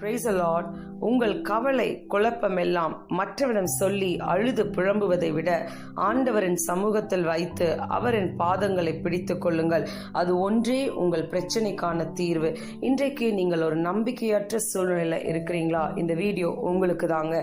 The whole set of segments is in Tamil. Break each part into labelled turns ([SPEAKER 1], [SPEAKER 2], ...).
[SPEAKER 1] Praise the Lord. உங்கள் கவலை குழப்பமெல்லாம் மற்றவரிடம் சொல்லி அழுது புழம்புவதை விட ஆண்டவரின் சமூகத்தில் வைத்து அவரின் பாதங்களை பிடித்து கொள்ளுங்கள். அது ஒன்றே உங்கள் பிரச்சனைக்கான தீர்வு. இன்றைக்கு நீங்கள் ஒரு நம்பிக்கையற்ற சூழ்நிலையில் இருக்கிறீங்களா? இந்த வீடியோ உங்களுக்கு தாங்க.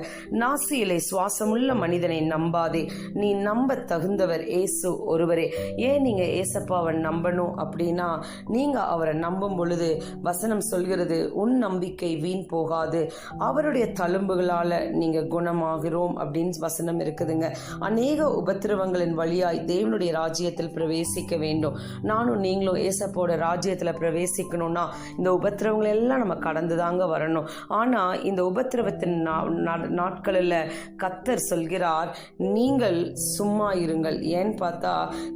[SPEAKER 1] நாசியிலே சுவாசமுள்ள மனிதனை நம்பாதே, நீ நம்ப தகுந்தவர் இயேசு ஒருவரே. ஏன் நீங்க ஏசப்பாவை நம்பணும் அப்படின்னா, நீங்க அவரை நம்பும் பொழுது வசனம் சொல்கிறது, உன் நம்பிக்கை வீண் போகாது, அவருடைய தழும்புகளால நீங்க குணமாகிறோம் அப்படின்னு வசனம் இருக்குதுங்க. அநேக உபத்திரவங்களின் வழியாய் தேவனுடைய ராஜ்யத்தில் பிரவேசிக்க வேண்டும். நானும் நீங்களும் ஏசப்போட ராஜ்யத்துல பிரவேசிக்கணும்னா இந்த உபத்திரவங்கள் எல்லாம் நம்ம கடந்துதாங்க வரணும். ஆனா இந்த உபத்திரவத்தின் நாட்களில் கர்த்தர் சொல்கிறார், நீங்கள் சும்மா இருங்கள். ஏன்னு பார்த்தா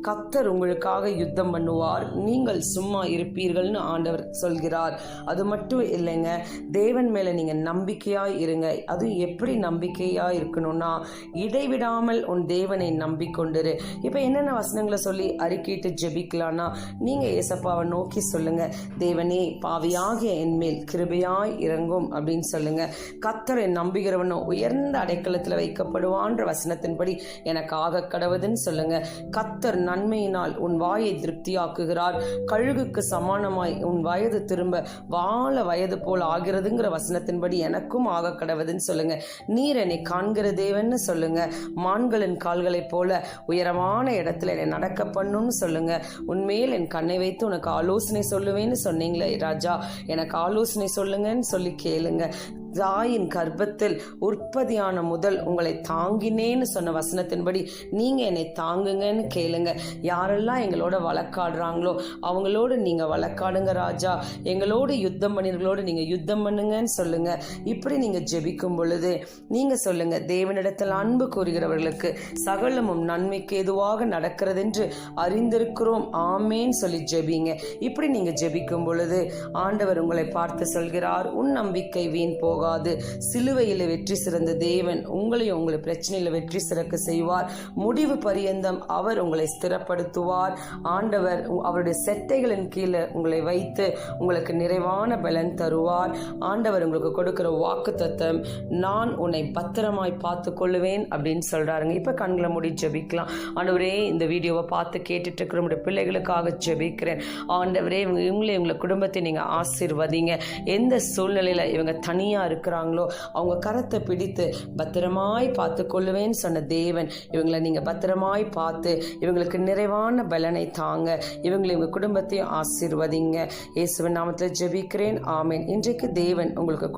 [SPEAKER 1] கர்த்தர் உங்களுக்காக யுத்தம் பண்ணுவார், நீங்கள் சும்மா இருப்பீர்கள்னு ஆண்டவர் சொல்கிறார். அது மட்டும் இல்லைங்க, தேவன் மேல நீங்க நம்பிக்கையாய் இருங்க. அது எப்படி நம்பிக்கையா இருக்கணும்னா, இடைவிடாமல் உன் தேவனை நம்பிக்கொண்டிரு. இப்ப என்னென்ன வசனங்களை சொல்லி அறிக்கையிட்டு ஜெபிக்கலாம்னா, நீங்க ஏசப்பாவை நோக்கி சொல்லுங்க, தேவனே பாவியாகிய என் மேல் கிருபையாய் இறங்கும் அப்படின்னு சொல்லுங்க. கர்த்தரை நம்புகிறவனும் உயர்ந்த அடைக்கலத்தில் வைக்கப்படுவான்ற வசனத்தின்படி எனக்கு ஆக கடவுதுன்னு சொல்லுங்க. கர்த்தர் நன்மையினால் உன் வாயை திருப்தியாக்குகிறார், கழுகுக்கு சமானமாய் உன் வயது திரும்ப வாழ வயது போல் ஆகிறதுங்கிற வசனத்தின்படி எனக்கும் ஆக கடவுதுன்னு சொல்லுங்க. நீர் என்னை காண்கிற தேவன்னு சொல்லுங்க. மான்களின் கால்களை போல உயரமான இடத்துல என்னை நடக்க பண்ணுன்னு சொல்லுங்க. உன்மேல் என் கண்ணை வைத்து உனக்கு ஆலோசனை சொல்லுவேன்னு சொன்னீங்களே ராஜா, எனக்கு ஆலோசனை சொல்லுங்கன்னு சொல்லி கேளுங்க. தாயின் கர்ப்பத்தில் உற்பத்தியான முதல் உங்களை தாங்கினேன்னு சொன்ன வசனத்தின்படி நீங்க என்னை தாங்குங்கன்னு கேளுங்க. யாரெல்லாம் எங்களோட வழக்காடுறாங்களோ அவங்களோடு நீங்க வழக்காடுங்க ராஜா, எங்களோடு யுத்தம் பண்ணிகளோடு நீங்க யுத்தம் பண்ணுங்கன்னு சொல்லுங்க. இப்படி நீங்க ஜெபிக்கும் பொழுது நீங்க சொல்லுங்க, தேவனிடத்தில் அன்பு கூறுகிறவர்களுக்கு சகலமும் நன்மைக்கு எதுவாக நடக்கிறது என்று அறிந்திருக்கிறோம், ஆமேன்னு சொல்லி ஜெபிங்க. இப்படி நீங்க ஜெபிக்கும் பொழுது ஆண்டவர் உங்களை பார்த்து சொல்கிறார், உன் நம்பிக்கை வீண் போகாது, சிலுவையில் வெற்றி சிறந்த தேவன் உங்களையும் உங்களை பிரச்சனையில் வெற்றி சிறக்க செய்வார். முடிவு பரியந்தம் அவர் உங்களை ஸ்திரப்படுத்துவார். ஆண்டவர் அவருடைய செட்டைகளின் கீழே உங்களை வைத்து உங்களுக்கு நிறைவான பலன் தருவார். ஆண்டவர் உங்களுக்கு கொடுக்கிற வாக்கு தத்தம், நான் உன்னை பத்திரமாய் பார்த்து கொள்ளுவேன் அப்படின்னு சொல்றாருங்க. இப்ப கண்களை மூடி ஜெபிக்கலாம். ஆண்டவரே, இந்த வீடியோவை பார்த்து கேட்டுட்டு இருக்கிற உங்களுடைய பிள்ளைகளுக்காக ஜெபிக்கிறேன். ஆண்டவரே, இவங்களை குடும்பத்தை நீங்க ஆசீர்வதிங்க. எந்த சூழ்நிலையில இவங்க தனியா இருக்கிறாங்களோ அவங்க கரத்தை பிடித்து பத்திரமாய் பார்த்து கொள்ளுவேன்னு சொன்ன தேவன் இவங்களை நீங்க பத்திரமாய் பார்த்து இவங்களுக்கு நிறைவான பலனை தாங்க. இவங்க குடும்பத்தையும் ஆசீர்வதிங்க. இயேசுவின் நாமத்தில் ஜெபிக்கிறேன், ஆமேன். இன்றைக்கு தேவன் உங்களுக்கு